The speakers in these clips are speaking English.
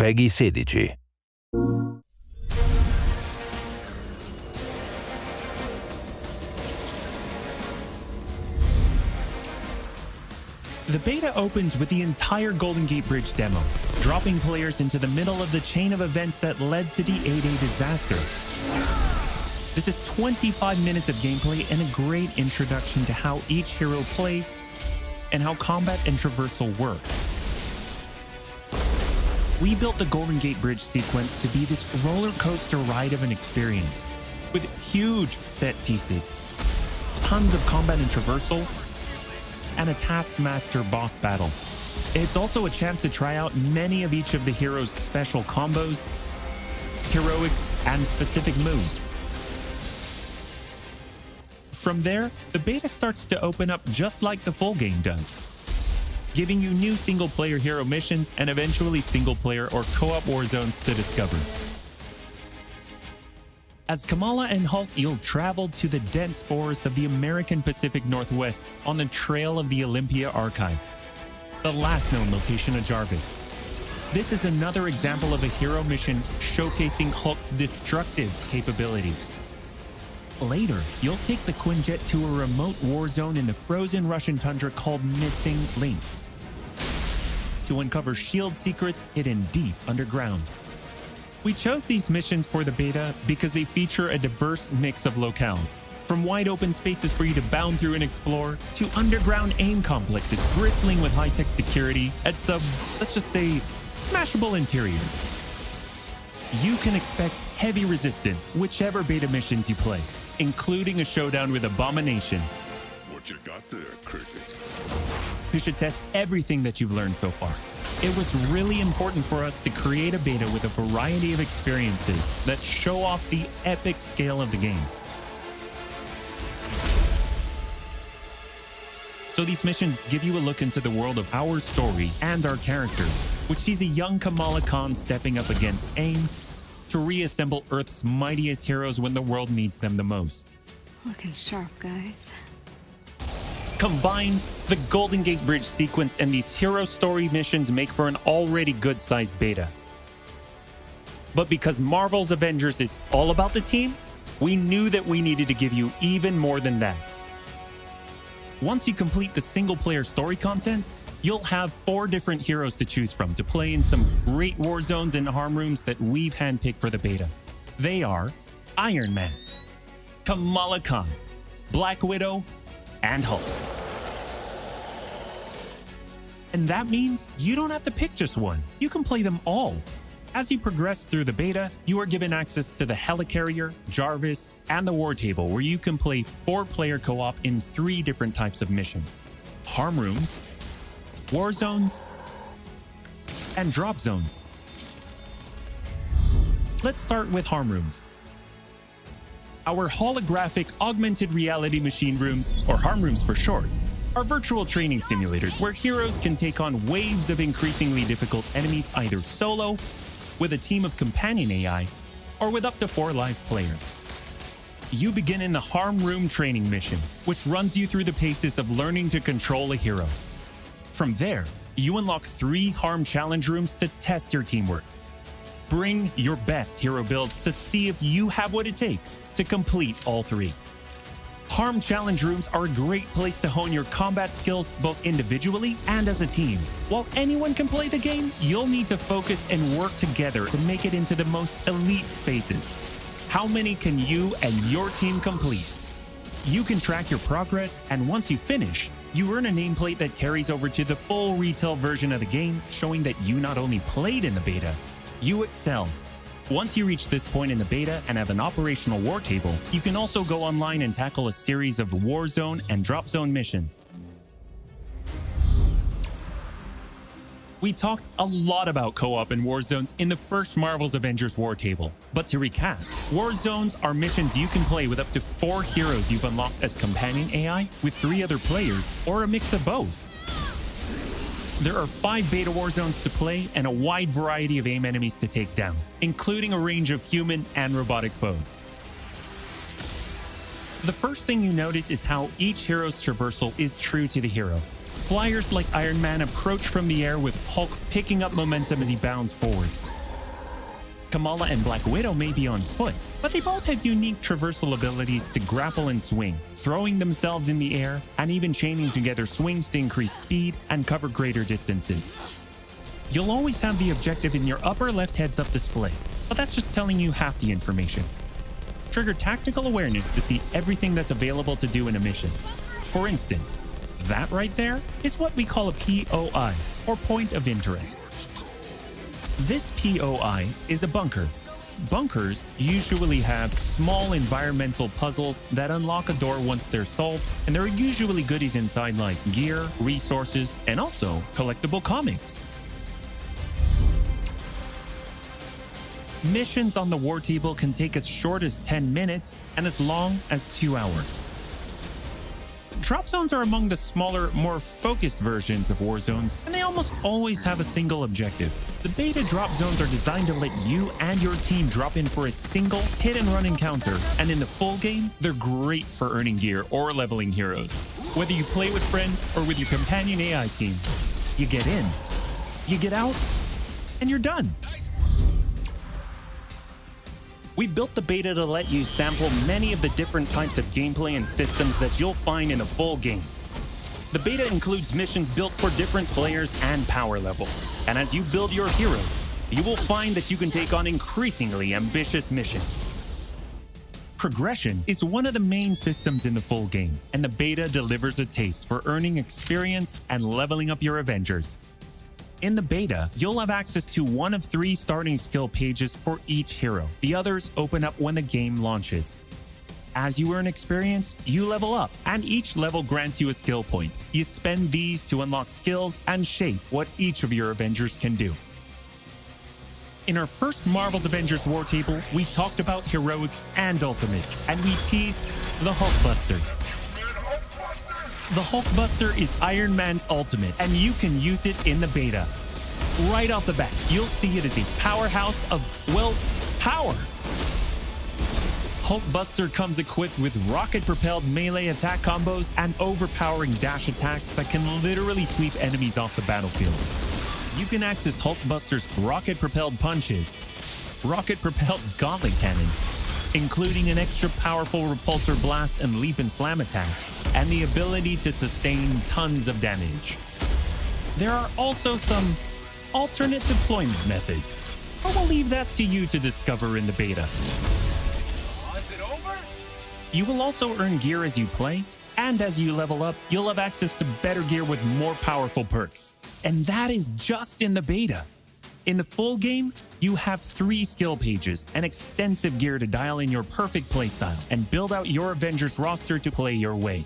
PEGI 16. The beta opens with the entire Golden Gate Bridge demo, dropping players into the middle of the chain of events that led to the A-Day disaster. This is 25 minutes of gameplay and a great introduction to how each hero plays and how combat and traversal work. We built the Golden Gate Bridge sequence to be this roller coaster ride of an experience, with huge set pieces, tons of combat and traversal, and a Taskmaster boss battle. It's also a chance to try out many of each of the heroes' special combos, heroics, and specific moves. From there, the beta starts to open up just like the full game does, giving you new single-player hero missions and eventually single-player or co-op war zones to discover. As Kamala and Hulk Eel traveled to the dense forests of the American Pacific Northwest on the trail of the Olympia Archive, the last known location of Jarvis. This is another example of a hero mission showcasing Hulk's destructive capabilities. Later, you'll take the Quinjet to a remote war zone in the frozen Russian tundra called Missing Links to uncover shield secrets hidden deep underground. We chose these missions for the beta because they feature a diverse mix of locales, from wide open spaces for you to bound through and explore, to underground aim complexes bristling with high-tech security at some, let's just say, smashable interiors. You can expect heavy resistance whichever beta missions you play, including a showdown with Abomination. What you got there, Cricket? You should test everything that you've learned so far. It was really important for us to create a beta with a variety of experiences that show off the epic scale of the game. So these missions give you a look into the world of our story and our characters, which sees a young Kamala Khan stepping up against AIM to reassemble Earth's mightiest heroes when the world needs them the most. Looking sharp, guys. Combined, the Golden Gate Bridge sequence and these hero story missions make for an already good-sized beta. But because Marvel's Avengers is all about the team, we knew that we needed to give you even more than that. Once you complete the single-player story content, you'll have 4 different heroes to choose from to play in some great war zones and harm rooms that we've handpicked for the beta. They are Iron Man, Kamala Khan, Black Widow, and Hulk. And that means you don't have to pick just one. You can play them all. As you progress through the beta, you are given access to the Helicarrier, Jarvis, and the War Table, where you can play 4-player co-op in 3 different types of missions: harm rooms, war zones, and drop zones. Let's start with harm rooms. Our holographic augmented reality machine rooms, or harm rooms for short, are virtual training simulators where heroes can take on waves of increasingly difficult enemies either solo, with a team of companion AI, or with up to 4 live players. You begin in the harm room training mission, which runs you through the paces of learning to control a hero. From there, you unlock 3 harm challenge rooms to test your teamwork. Bring your best hero build to see if you have what it takes to complete all 3. Harm challenge rooms are a great place to hone your combat skills both individually and as a team. While anyone can play the game, you'll need to focus and work together to make it into the most elite spaces. How many can you and your team complete? You can track your progress, and once you finish, you earn a nameplate that carries over to the full retail version of the game, showing that you not only played in the beta, you excel. Once you reach this point in the beta and have an operational war table, you can also go online and tackle a series of war zone and drop zone missions. We talked a lot about co-op and war zones in the first Marvel's Avengers war table. But to recap, war zones are missions you can play with up to 4 heroes you've unlocked as companion AI, with 3 other players, or a mix of both. There are 5 beta war zones to play and a wide variety of AIM enemies to take down, including a range of human and robotic foes. The first thing you notice is how each hero's traversal is true to the hero. Flyers like Iron Man approach from the air with Hulk picking up momentum as he bounds forward. Kamala and Black Widow may be on foot, but they both have unique traversal abilities to grapple and swing, throwing themselves in the air, and even chaining together swings to increase speed and cover greater distances. You'll always have the objective in your upper left heads-up display, but that's just telling you half the information. Trigger tactical awareness to see everything that's available to do in a mission. For instance, that right there is what we call a POI, or point of interest. This POI is a bunker. Bunkers usually have small environmental puzzles that unlock a door once they're solved, and there are usually goodies inside like gear, resources, and also collectible comics. Missions on the war table can take as short as 10 minutes and as long as 2 hours. Drop zones are among the smaller, more focused versions of war zones, and they almost always have a single objective. The beta drop zones are designed to let you and your team drop in for a single hit-and-run encounter, and in the full game, they're great for earning gear or leveling heroes. Whether you play with friends or with your companion AI team, you get in, you get out, and you're done. We built the beta to let you sample many of the different types of gameplay and systems that you'll find in a full game. The beta includes missions built for different players and power levels, and as you build your heroes, you will find that you can take on increasingly ambitious missions. Progression is one of the main systems in the full game, and the beta delivers a taste for earning experience and leveling up your Avengers. In the beta, you'll have access to one of 3 starting skill pages for each hero. The others open up when the game launches. As you earn experience, you level up, and each level grants you a skill point. You spend these to unlock skills and shape what each of your Avengers can do. In our first Marvel's Avengers War Table, we talked about heroics and ultimates, and we teased the Hulkbuster. The Hulkbuster is Iron Man's ultimate, and you can use it in the beta. Right off the bat, you'll see it as a powerhouse of, well, power. Hulkbuster comes equipped with rocket-propelled melee attack combos and overpowering dash attacks that can literally sweep enemies off the battlefield. You can access Hulkbuster's rocket-propelled punches, rocket-propelled gauntlet cannon, including an extra powerful repulsor blast and leap and slam attack, and the ability to sustain tons of damage. There are also some alternate deployment methods, but we'll leave that to you to discover in the beta. Is it over? You will also earn gear as you play, and as you level up, you'll have access to better gear with more powerful perks. And that is just in the beta. In the full game, you have 3 skill pages and extensive gear to dial in your perfect playstyle and build out your Avengers roster to play your way.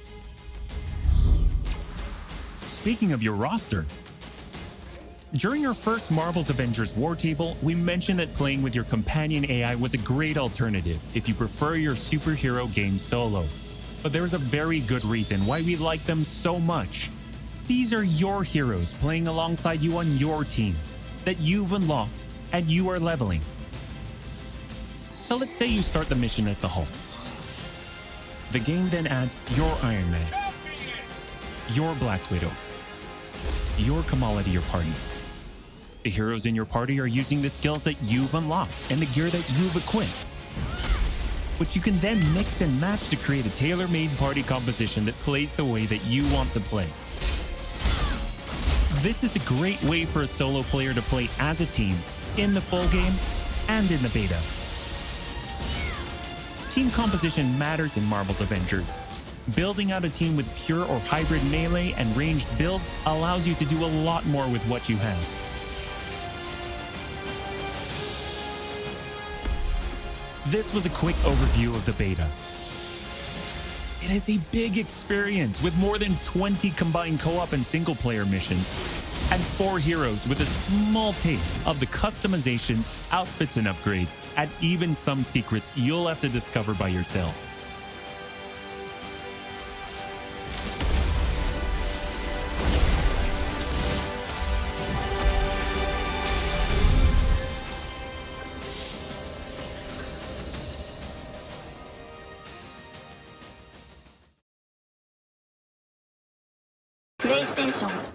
Speaking of your roster, during our first Marvel's Avengers War Table, we mentioned that playing with your companion AI was a great alternative if you prefer your superhero game solo. But there's a very good reason why we like them so much. These are your heroes playing alongside you on your team that you've unlocked and you are leveling. So let's say you start the mission as the Hulk. The game then adds your Iron Man, your Black Widow, your Kamala to your party. The heroes in your party are using the skills that you've unlocked and the gear that you've equipped, which you can then mix and match to create a tailor-made party composition that plays the way that you want to play. This is a great way for a solo player to play as a team in the full game and in the beta. Team composition matters in Marvel's Avengers. Building out a team with pure or hybrid melee and ranged builds allows you to do a lot more with what you have. This was a quick overview of the beta. It is a big experience with more than 20 combined co-op and single-player missions, and 4 heroes with a small taste of the customizations, outfits and upgrades, and even some secrets you'll have to discover by yourself. PlayStation 上